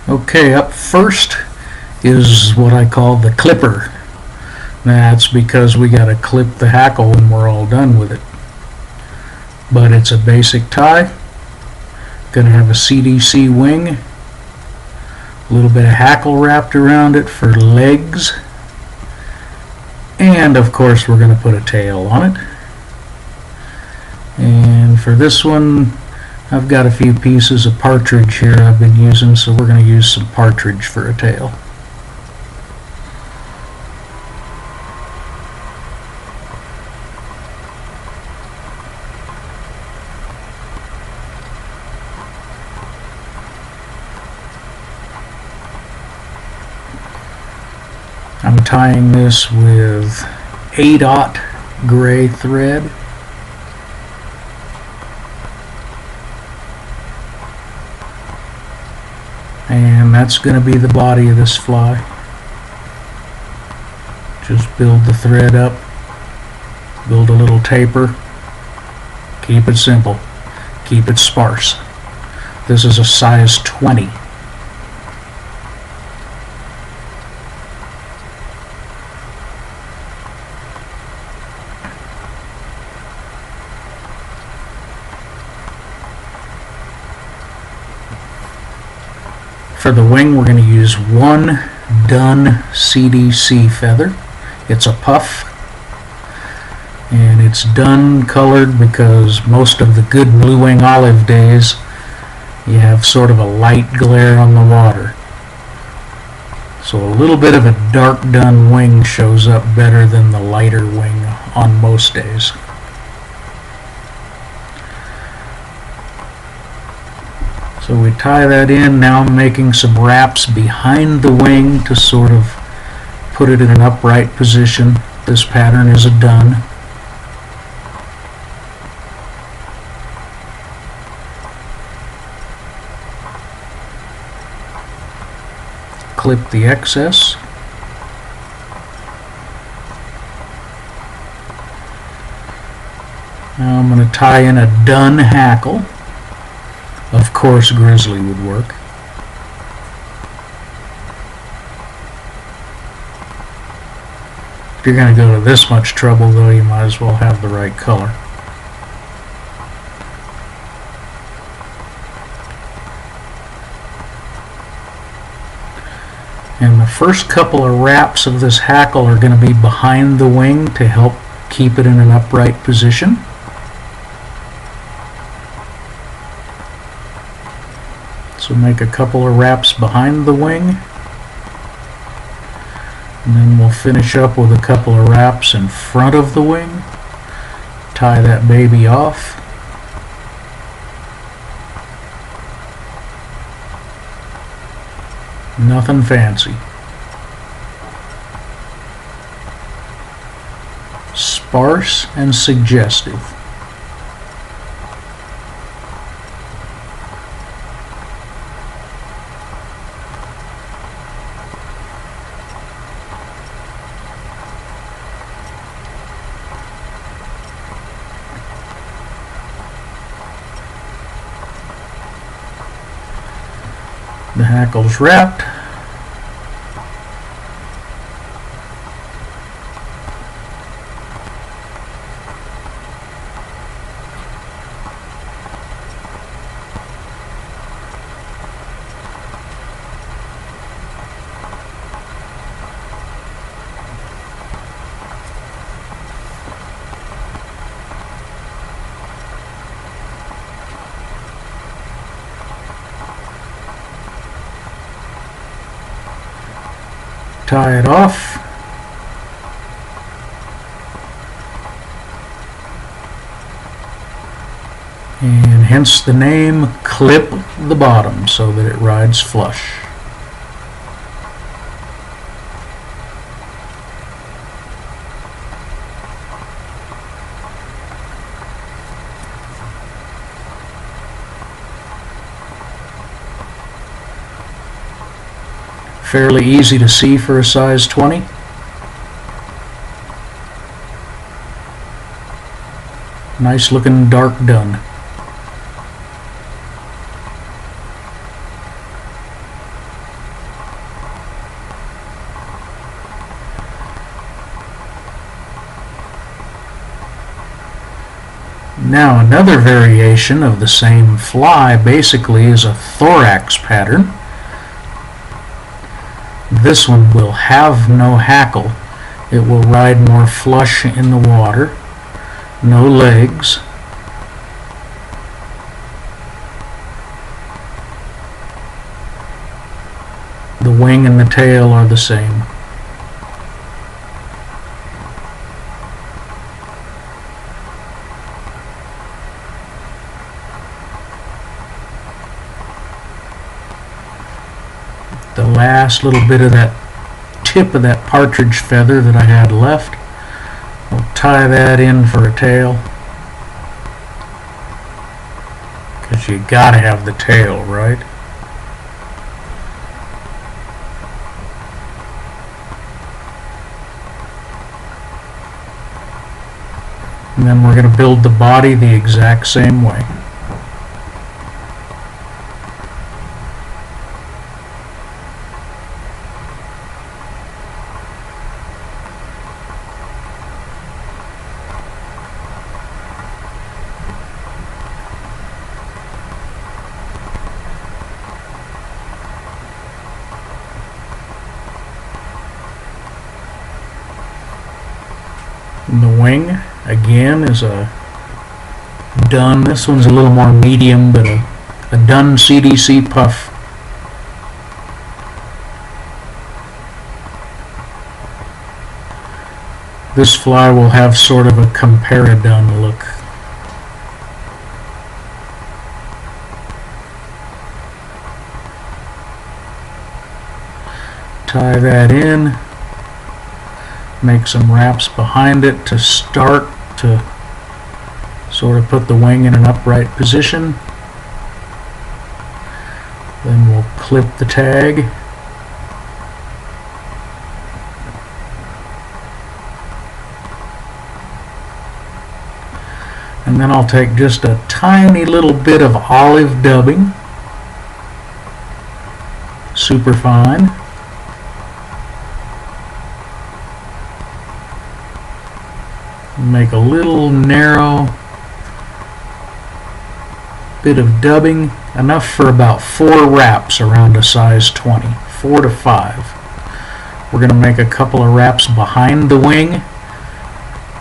Okay, up first is what I call the clipper. That's because we got to clip the hackle when we're all done with it. But it's a basic tie. Going to have a CDC wing, a little bit of hackle wrapped around it for legs, and of course we're going to put a tail on it. And for this one, I've got a few pieces of partridge here I've been using, so we're going to use some partridge for a tail. I'm tying this with 8/0 gray thread. And that's going to be the body of this fly. Just build the thread up, build a little taper, keep it simple, keep it sparse. This is a size 20. For the wing, we're going to use one dun CDC feather. It's a puff, and it's dun colored because most of the good blue wing olive days you have sort of a light glare on the water. So a little bit of a dark dun wing shows up better than the lighter wing on most days. So we tie that in. Now I'm making some wraps behind the wing to sort of put it in an upright position. This pattern is a dun. Clip the excess. Now I'm going to tie in a dun hackle. Of course, grizzly would work. If you're going to go to this much trouble, though, you might as well have the right color. And the first couple of wraps of this hackle are going to be behind the wing to help keep it in an upright position. So make a couple of wraps behind the wing, and then we'll finish up with a couple of wraps in front of the wing. Tie that baby off. Nothing fancy. Sparse and suggestive. The hackle's wrapped. Tie it off. And hence the name, clip the bottom so that it rides flush. Fairly easy to see for a size 20. Nice looking dark dun. Now another variation of the same fly basically is a thorax pattern. This one will have no hackle. It will ride more flush in the water, no legs. The wing and the tail are the same. The last little bit of that tip of that partridge feather that I had left, I'll tie that in for a tail, because you gotta have the tail, right? And then we're going to build the body the exact same way. And the wing, again, is a done. This one's a little more medium, but a done CDC puff. This fly will have sort of a compare-done look. Tie that in. Make some wraps behind it to start to sort of put the wing in an upright position. Then we'll clip the tag. And then I'll take just a tiny little bit of olive dubbing, super fine. Make a little narrow bit of dubbing, enough for about 4 wraps around a size 20, 4 to 5. We're going to make a couple of wraps behind the wing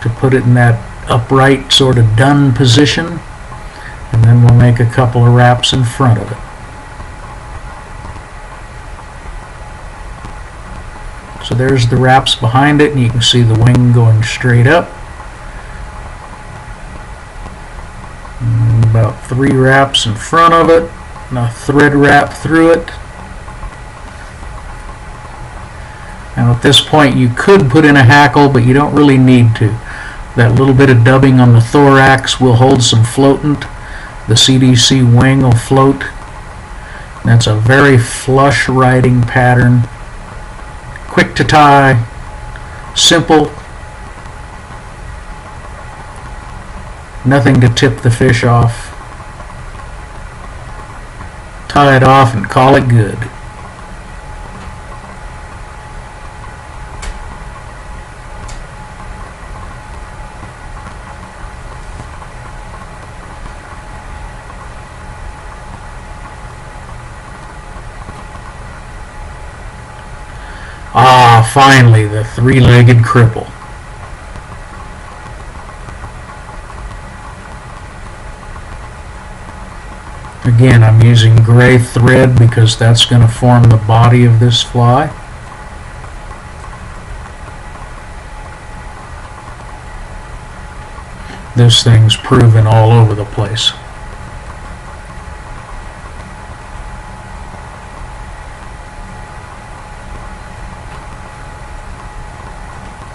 to put it in that upright sort of done position, and then we'll make a couple of wraps in front of it. So there's the wraps behind it, and you can see the wing going straight up. About 3 wraps in front of it, and a thread wrap through it. Now at this point you could put in a hackle, but you don't really need to. That little bit of dubbing on the thorax will hold some floatant. The CDC wing will float. That's a very flush riding pattern. Quick to tie, simple. Nothing to tip the fish off. Tie it off and call it good. Ah, finally, the 3-legged cripple. Again, I'm using gray thread because that's going to form the body of this fly. This thing's proven all over the place.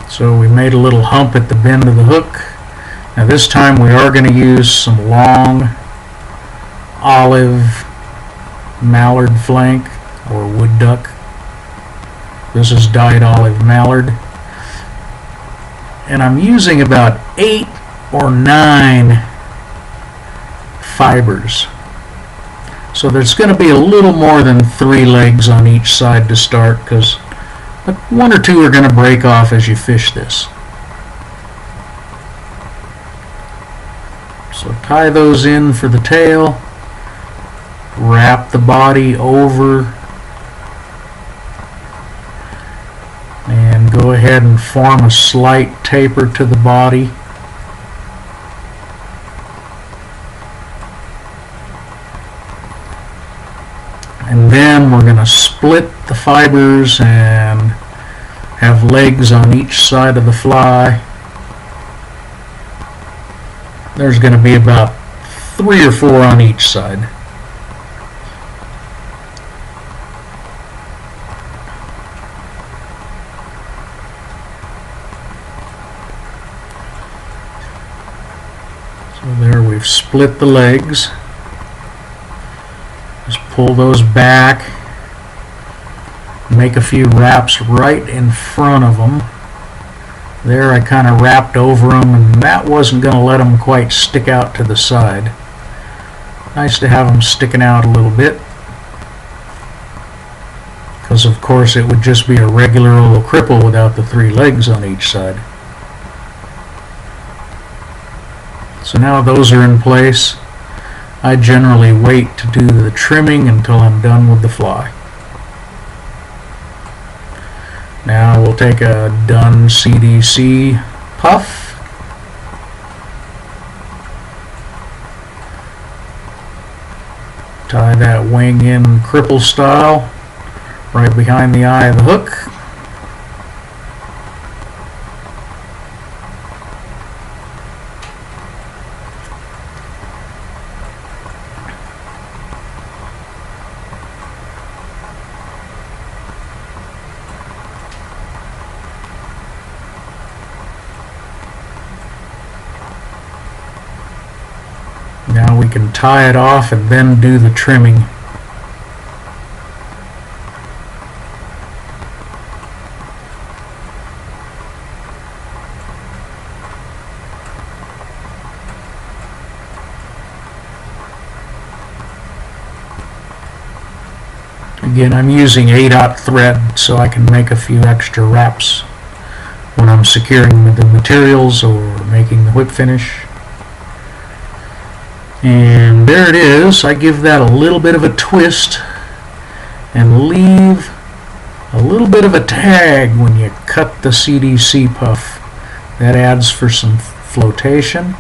So we made a little hump at the bend of the hook. Now this time we are going to use some long olive mallard flank or wood duck. This is dyed olive mallard. And I'm using about 8 or 9 fibers. So there's going to be a little more than 3 legs on each side to start, because 1 or 2 are going to break off as you fish this. So tie those in for the tail, wrap the body over, and go ahead and form a slight taper to the body. And then we're going to split the fibers and have legs on each side of the fly. There's going to be about 3 or 4 on each side. So there, we've split the legs. Just pull those back, make a few wraps right in front of them. There, I kind of wrapped over them, and that wasn't going to let them quite stick out to the side. Nice to have them sticking out a little bit, because of course it would just be a regular little cripple without the 3 legs on each side. So now those are in place. I generally wait to do the trimming until I'm done with the fly. Now we'll take a done CDC puff, tie that wing in cripple style right behind the eye of the hook. Now we can tie it off and then do the trimming. Again, I'm using 8/0 thread so I can make a few extra wraps when I'm securing the materials or making the whip finish. And there it is. I give that a little bit of a twist and leave a little bit of a tag when you cut the CDC puff. That adds for some flotation.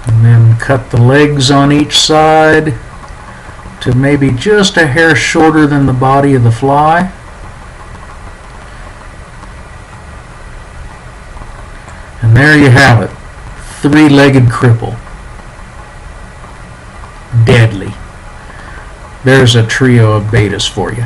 And then cut the legs on each side to maybe just a hair shorter than the body of the fly. And there you have it, 3-legged cripple. Deadly. There's a trio of Baetis for you.